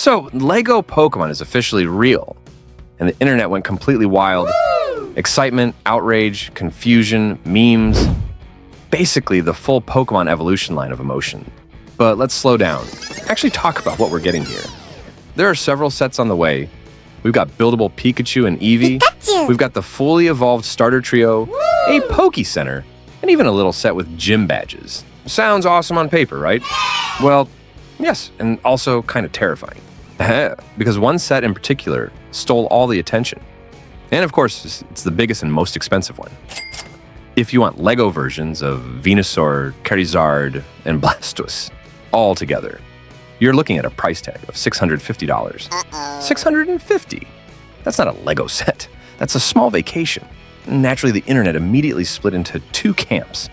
So, Lego Pokémon is officially real, and the internet went completely wild. Excitement, outrage, confusion, memes. Basically, the full Pokémon evolution line of emotion. But let's slow down. Actually talk about what we're getting here. There are several sets on the way. We've got buildable Pikachu and Eevee. Pikachu! We've got the fully evolved starter trio, a Poké Center, and even a little set with gym badges. Sounds awesome on paper, right? Well, yes, and also kind of terrifying. Because one set in particular stole all the attention. And of course, it's the biggest and most expensive one. If you want Lego versions of Venusaur, Charizard, and Blastoise all together, you're looking at a price tag of $650. $650? That's not a Lego set. That's a small vacation. Naturally, the internet immediately split into two camps.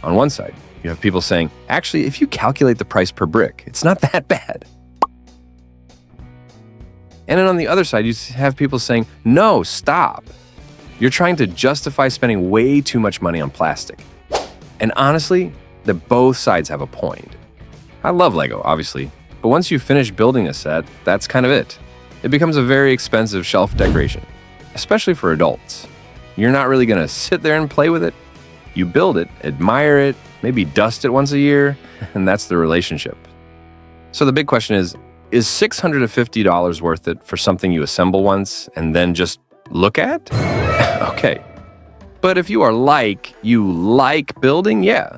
On one side, you have people saying, actually, if you calculate the price per brick, it's not that bad. And then on the other side, you have people saying, no, stop. You're trying to justify spending way too much money on plastic. And honestly, both sides have a point. I love Lego, obviously, but once you finish building a set, that's kind of it. It becomes a very expensive shelf decoration, especially for adults. You're not really going to sit there and play with it. You build it, admire it, maybe dust it once a year, and that's the relationship. So the big question is $650 worth it for something you assemble once and then just look at? Okay. But if you like building, yeah.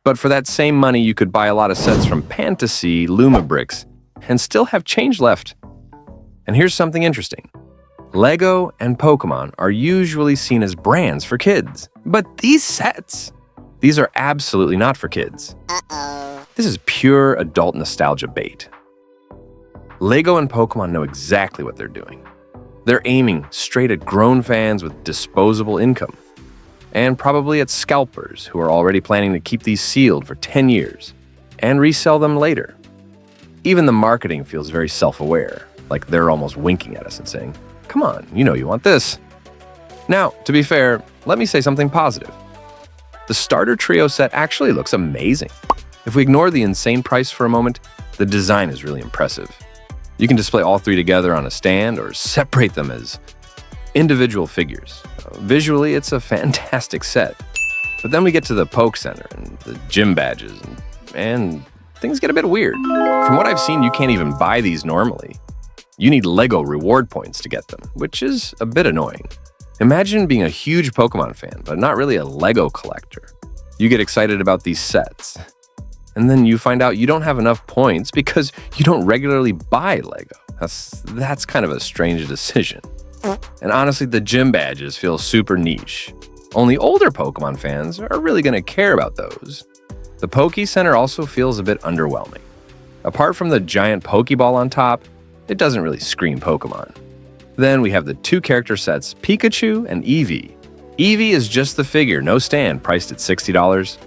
But for that same money, you could buy a lot of sets from Fantasy, Luma Bricks, and still have change left. And here's something interesting. Lego and Pokémon are usually seen as brands for kids. But these are absolutely not for kids. This is pure adult nostalgia bait. Lego and Pokémon know exactly what they're doing. They're aiming straight at grown fans with disposable income, and probably at scalpers who are already planning to keep these sealed for 10 years and resell them later. Even the marketing feels very self-aware, like they're almost winking at us and saying, come on, you know you want this. Now, to be fair, let me say something positive. The starter trio set actually looks amazing. If we ignore the insane price for a moment, the design is really impressive. You can display all three together on a stand or separate them as individual figures. Visually, it's a fantastic set. But then we get to the Poké Center and the gym badges, and things get a bit weird. From what I've seen, you can't even buy these normally. You need Lego reward points to get them, which is a bit annoying. Imagine being a huge Pokémon fan, but not really a Lego collector. You get excited about these sets, and then you find out you don't have enough points because you don't regularly buy Lego. That's kind of a strange decision. And honestly, the gym badges feel super niche. Only older Pokémon fans are really going to care about those. The Poké Center also feels a bit underwhelming. Apart from the giant Pokeball on top, it doesn't really scream Pokémon. Then we have the two character sets, Pikachu and Eevee. Eevee is just the figure, no stand, priced at $60.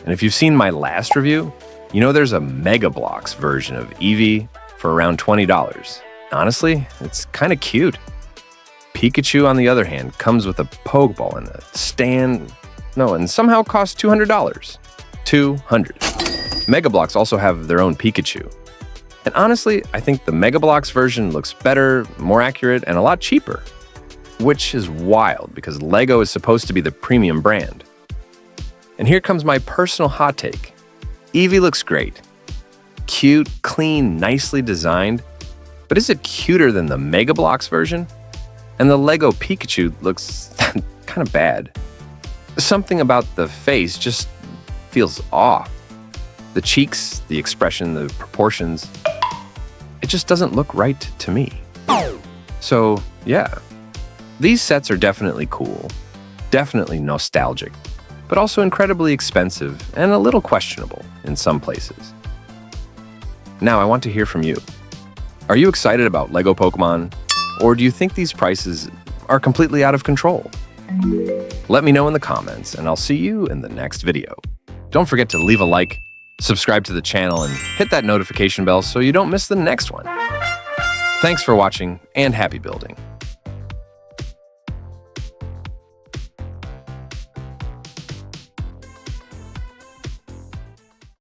And if you've seen my last review, you know there's a Mega Bloks version of Eevee for around $20. Honestly, it's kind of cute. Pikachu, on the other hand, comes with a Pokeball and a stand, and somehow costs $200. $200. Mega Bloks also have their own Pikachu. And honestly, I think the Mega Bloks version looks better, more accurate, and a lot cheaper. Which is wild, because Lego is supposed to be the premium brand. And here comes my personal hot take. Eevee looks great. Cute, clean, nicely designed. But is it cuter than the Mega Bloks version? And the Lego Pikachu looks kind of bad. Something about the face just feels off. The cheeks, the expression, the proportions, it just doesn't look right to me. So, yeah. These sets are definitely cool, definitely nostalgic, but also incredibly expensive and a little questionable in some places. Now, I want to hear from you. Are you excited about Lego Pokémon, or do you think these prices are completely out of control? Let me know in the comments, and I'll see you in the next video. Don't forget to leave a like, subscribe to the channel, and hit that notification bell so you don't miss the next one. Thanks for watching, and happy building.